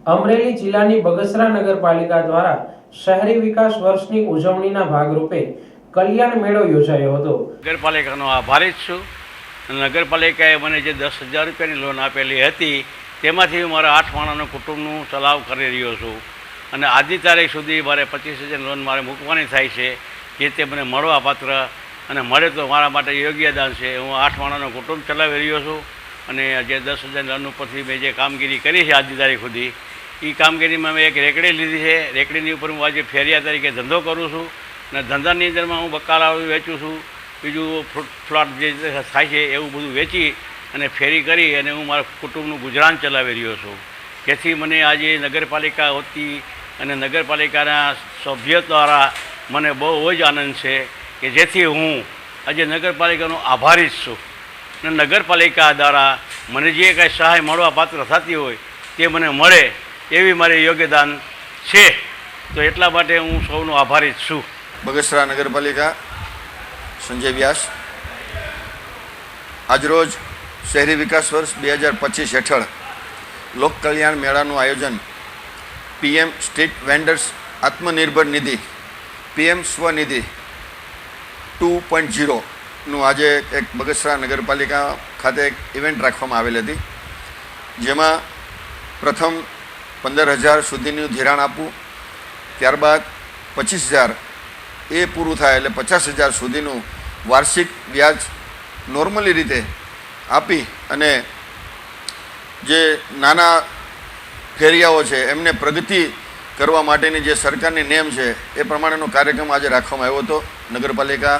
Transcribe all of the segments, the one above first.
અમરેલી જિલ્લાની બગસરા નગરપાલિકા દ્વારા શહેરી વિકાસ વર્ષની ઉજવણીના ભાગરૂપે કલ્યાણ મેળો યોજાયો હતો। નગરપાલિકાનો આભારી છું। નગરપાલિકાએ મને જે 10,000 રૂપિયાની લોન આપેલી હતી તેમાંથી હું મારા 8 માણસના કુટુંબનું ચલાવ કરી રહ્યો છું અને આજની તારીખ સુધી મારે 25,000 લોન મારે મૂકવાની થાય છે, જે તે મને મળવા પાત્ર અને મળે તો મારા માટે યોગ્ય દાન છે। હું 8 માણસનું કુટુંબ ચલાવી રહ્યો છું અને જે 10,000 લોન ઉપરથી મેં જે કામગીરી કરી છે આજની તારીખ સુધી, એ કામગીરીમાં મેં એક રેકડી લીધી છે। રેકડીની ઉપર હું આજે ફેરિયા તરીકે ધંધો કરું છું અને ધંધાની અંદરમાં હું બકાલા વેચું છું, બીજું ફ્રૂટ ફ્લોટ જે થાય છે એવું બધું વેચી અને ફેરી કરી અને હું મારા કુટુંબનું ગુજરાન ચલાવી રહ્યો છું। જેથી મને આજે નગરપાલિકા હોતી અને નગરપાલિકાના સભ્ય દ્વારા મને બહુ જ આનંદ છે કે જેથી હું આજે નગરપાલિકાનો આભારી જ છું અને નગરપાલિકા દ્વારા મને જે કાંઈ સહાય મળવા પાત્ર થતી હોય તે મને મળે એવી મારી યોગદાન છે, તો એટલા માટે હું સૌનો આભારી જ છું। બગસરા નગરપાલિકા સંજય વ્યાસ આજરોજ શહેરી વિકાસ વર્ષ 2025 હેઠળ લોક કલ્યાણ મેળાનું આયોજન PM સ્ટ્રીટ વેન્ડર્સ આત્મનિર્ભર નિધિ PM સ્વનિધિ 2.0નું આજે એક બગસરા નગરપાલિકા ખાતે એક ઇવેન્ટ રાખવામાં આવેલી હતી, જેમાં પ્રથમ 15,000 સુધીનું ધિરાણ આપવું, ત્યારબાદ 25,000 એ પૂરું થાય એટલે 50,000 સુધીનું વાર્ષિક વ્યાજ નોર્મલી રીતે આપી અને જે નાના ફેરિયાઓ છે એમને પ્રગતિ કરવા માટેની જે સરકારની નેમ છે એ પ્રમાણેનો કાર્યક્રમ આજે રાખવામાં આવ્યો હતો નગરપાલિકા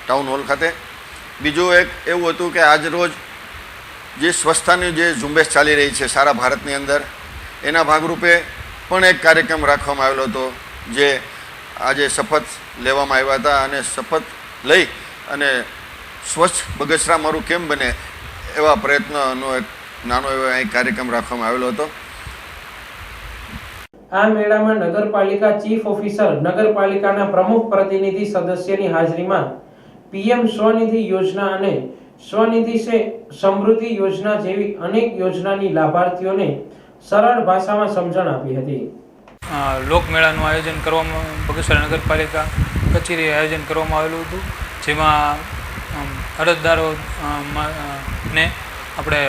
ટાઉન હોલ ખાતે। બીજું એક એવું હતું કે આજ રોજ જે સ્વચ્છતાની જે ઝુંબેશ ચાલી રહી છે સારા ભારતની અંદર, એના ભાગરૂપે પણ એક કાર્યક્રમ રાખવામાં આવેલો હતો, જે આજે શપથ લેવામાં આવ્યા હતા અને શપથ લઈ અને સ્વચ્છ બગસરા મારું કેમ બને એવા પ્રયત્નનો એક નાનો એવો એક કાર્યક્રમ રાખવામાં આવેલો હતો। આ મેળામાં નગરપાલિકા ચીફ ઓફિસર, નગરપાલિકાના પ્રમુખ પ્રતિનિધિ સદસ્યની હાજરીમાં PM સ્વનિધિ યોજના અને સ્વનિધિ સે સમૃદ્ધિ યોજના જેવી અનેક યોજનાની લાભાર્થીઓને સરળ ભાષામાં સમજણ આપી હતી। લોકમેળાનું આયોજન કરવામાં બગસરા નગરપાલિકા કચેરીએ આયોજન કરવામાં આવેલું હતું, જેમાં અરજદારો ને આપણે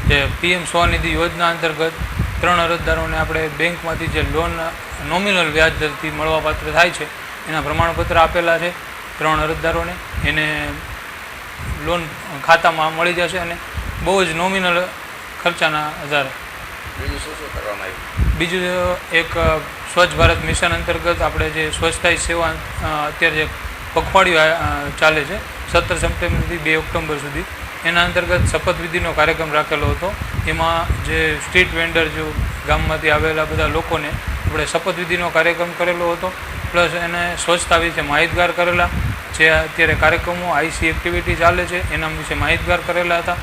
જે PM સ્વનિધિ યોજના અંતર્ગત 3 અરજદારોને આપણે બેંકમાંથી જે લોન નોમિનલ વ્યાજ દરથી મળવાપાત્ર થાય છે એના પ્રમાણપત્ર આપેલા છે। 3 અરજદારોને એને લોન ખાતામાં મળી જશે અને બહુ જ નોમિનલ ખર્ચાના આધારે। બીજું શું શું કરવામાં આવ્યું? બીજું એક સ્વચ્છ ભારત મિશન અંતર્ગત આપણે જે સ્વચ્છતા સેવા અત્યારે જે પખવાડિયું ચાલે છે 17 સપ્ટેમ્બરથી 2 ઓક્ટોબર સુધી, એના અંતર્ગત શપથવિધિનો કાર્યક્રમ રાખેલો હતો। એમાં જે સ્ટ્રીટ વેન્ડર જો ગામમાંથી આવેલા બધા લોકોને આપણે શપથવિધિનો કાર્યક્રમ કરેલો હતો, પ્લસ એને સ્વચ્છતા વિશે માહિતગાર કરેલા, જે અત્યારે કાર્યક્રમો IC એક્ટિવિટી ચાલે છે એના વિશે માહિતગાર કરેલા હતા।